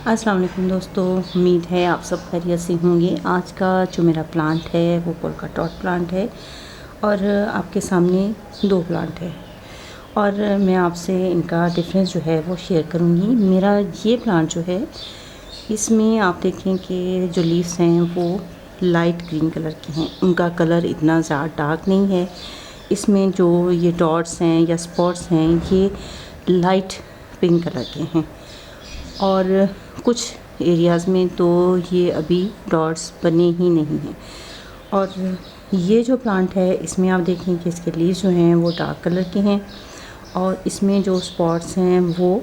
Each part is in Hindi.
अस्सलाम वालेकुम दोस्तों, उम्मीद है आप सब खैरियत से होंगे। आज का जो मेरा प्लांट है वो पोल्का डॉट प्लांट है और आपके सामने दो प्लांट है और मैं आपसे इनका डिफरेंस जो है वो शेयर करूँगी। मेरा ये प्लांट जो है इसमें आप देखें कि जो लीव्स हैं वो लाइट ग्रीन कलर के हैं, उनका कलर इतना ज़्यादा डार्क नहीं है। इसमें जो ये डॉट्स हैं या स्पॉट्स हैं ये लाइट पिंक कलर के हैं और कुछ एरियाज़ में तो ये अभी डॉट्स बने ही नहीं हैं। और ये जो प्लांट है इसमें आप देखें कि इसके लीव्स जो हैं वो डार्क कलर के हैं और इसमें जो स्पॉट्स हैं वो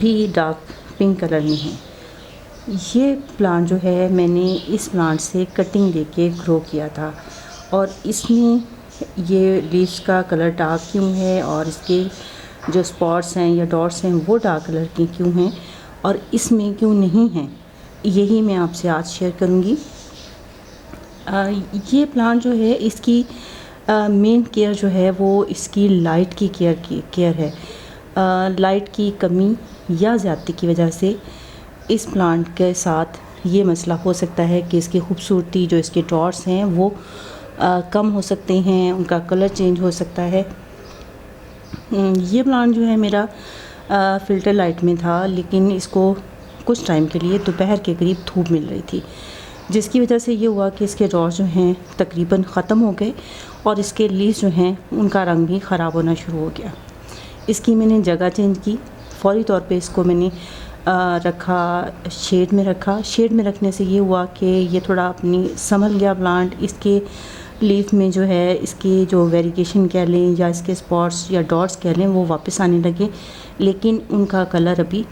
भी डार्क पिंक कलर में हैं। ये प्लांट जो है मैंने इस प्लांट से कटिंग लेके ग्रो किया था और इसमें ये लीव्स का कलर डार्क क्यों है और इसके जो स्पॉट्स हैं या डॉट्स हैं वो डार्क कलर के क्यों हैं और इसमें क्यों नहीं हैं, यही मैं आपसे आज शेयर करूँगी। ये प्लांट जो है इसकी मेन केयर जो है वो इसकी लाइट की केयर है। लाइट की कमी या ज़्यादती की वजह से इस प्लांट के साथ ये मसला हो सकता है कि इसकी खूबसूरती जो इसके डॉट्स हैं वो कम हो सकते हैं, उनका कलर चेंज हो सकता है। ये प्लांट जो है मेरा फ़िल्टर लाइट में था, लेकिन इसको कुछ टाइम के लिए दोपहर के करीब धूप मिल रही थी, जिसकी वजह से ये हुआ कि इसके डॉट्स जो हैं तकरीबन ख़त्म हो गए और इसके लीव्स जो हैं उनका रंग भी ख़राब होना शुरू हो गया। इसकी मैंने जगह चेंज की, फ़ौरी तौर पे इसको मैंने रखा, शेड में रखा। शेड में रखने से ये हुआ कि ये थोड़ा अपनी संभल गया प्लांट। इसके लीफ में जो है इसकी जो वेरिएशन कह लें या इसके स्पॉट्स या डॉट्स कह लें वो वापस आने लगे, लेकिन उनका कलर अभी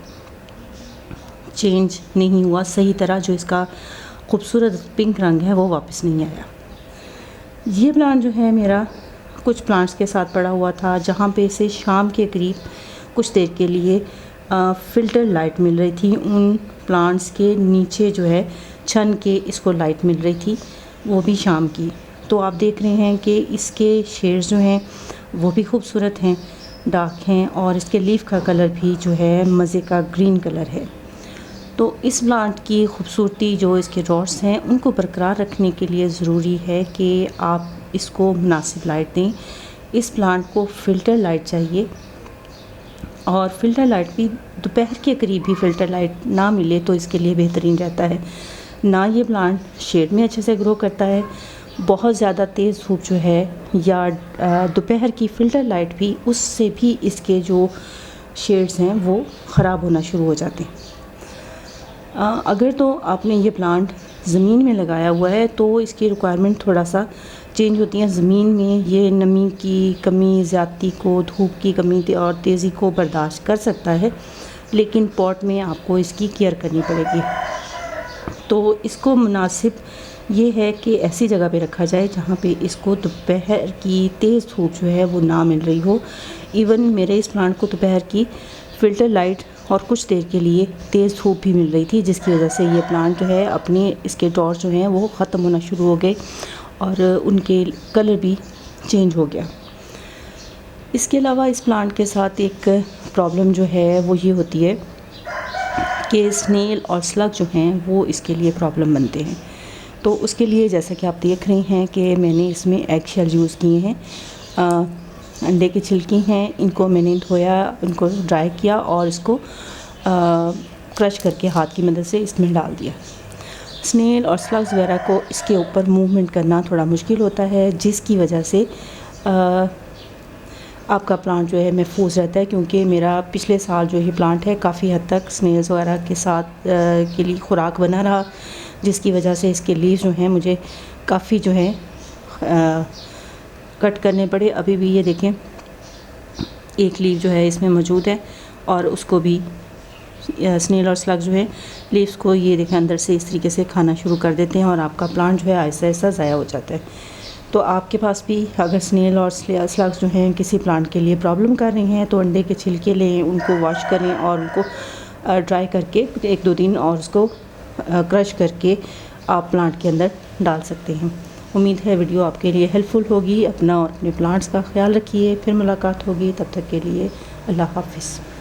चेंज नहीं हुआ सही तरह। जो इसका खूबसूरत पिंक रंग है वो वापस नहीं आया। ये प्लांट जो है मेरा कुछ प्लांट्स के साथ पड़ा हुआ था, जहाँ पे इसे शाम के करीब कुछ देर के लिए फ़िल्टर लाइट मिल रही थी। उन प्लांट्स के नीचे जो है छन के इसको लाइट मिल रही थी, वो भी शाम की। तो आप देख रहे हैं कि इसके शेड्स जो हैं वो भी खूबसूरत हैं, डार्क हैं और इसके लीफ का कलर भी जो है मज़े का ग्रीन कलर है। तो इस प्लांट की खूबसूरती जो इसके डॉट्स हैं उनको बरकरार रखने के लिए ज़रूरी है कि आप इसको मुनासिब लाइट दें। इस प्लांट को फ़िल्टर लाइट चाहिए और फ़िल्टर लाइट भी दोपहर के करीब ही फ़िल्टर लाइट ना मिले तो इसके लिए बेहतरीन रहता है। ना ये प्लांट शेड में अच्छे से ग्रो करता है, बहुत ज़्यादा तेज़ धूप जो है या दोपहर की फ़िल्टर लाइट भी, उससे भी इसके जो शेड्स हैं वो ख़राब होना शुरू हो जाते हैं। अगर तो आपने ये प्लांट ज़मीन में लगाया हुआ है तो इसकी रिक्वायरमेंट थोड़ा सा चेंज होती है। ज़मीन में ये नमी की कमी, ज़्यादती को, धूप की कमी और तेज़ी को बर्दाश्त कर सकता है, लेकिन पॉट में आपको इसकी केयर करनी पड़ेगी। तो इसको मुनासिब ये है कि ऐसी जगह पे रखा जाए जहाँ पे इसको दोपहर की तेज़ धूप जो है वो ना मिल रही हो। इवन मेरे इस प्लांट को दोपहर की फ़िल्टर लाइट और कुछ देर के लिए तेज़ धूप भी मिल रही थी, जिसकी वजह से ये प्लांट जो है अपने इसके डॉट्स जो हैं वो ख़त्म होना शुरू हो गए और उनके कलर भी चेंज हो गया। इसके अलावा इस प्लांट के साथ एक प्रॉब्लम जो है वो ये होती है कि स्नेल और स्लग जो हैं वो इसके लिए प्रॉब्लम बनते हैं। तो उसके लिए जैसा कि आप देख रहे हैं कि मैंने इसमें एग शेल यूज़ किए हैं, अंडे के छिलके हैं, इनको मैंने धोया, इनको ड्राई किया और इसको क्रश करके हाथ की मदद से इसमें डाल दिया। स्नेल और स्लग्स वगैरह को इसके ऊपर मूवमेंट करना थोड़ा मुश्किल होता है, जिसकी वजह से आपका प्लांट जो है महफूज रहता है। क्योंकि मेरा पिछले साल जो ये प्लांट है काफ़ी हद तक स्नेल्स वगैरह के साथ के लिए खुराक बना रहा, जिसकी वजह से इसके लीव्स जो हैं मुझे काफ़ी जो है कट करने पड़े। अभी भी ये देखें एक लीव जो है इसमें मौजूद है और उसको भी स्नेल और स्लग जो है लीव्स को ये देखें अंदर से इस तरीके से खाना शुरू कर देते हैं और आपका प्लांट जो है आहिस्ता आहिस्ता ज़ाया हो जाता है। तो आपके पास भी अगर स्नेल और स्लग्स जो हैं किसी प्लांट के लिए प्रॉब्लम कर रही हैं तो अंडे के छिलके लें, उनको वॉश करें और उनको ड्राई करके 1-2 दिन और उसको क्रश करके आप प्लांट के अंदर डाल सकते हैं। उम्मीद है वीडियो आपके लिए हेल्पफुल होगी। अपना और अपने प्लांट्स का ख्याल रखिए। फिर मुलाकात होगी, तब तक के लिए अल्लाह हाफ़िज़।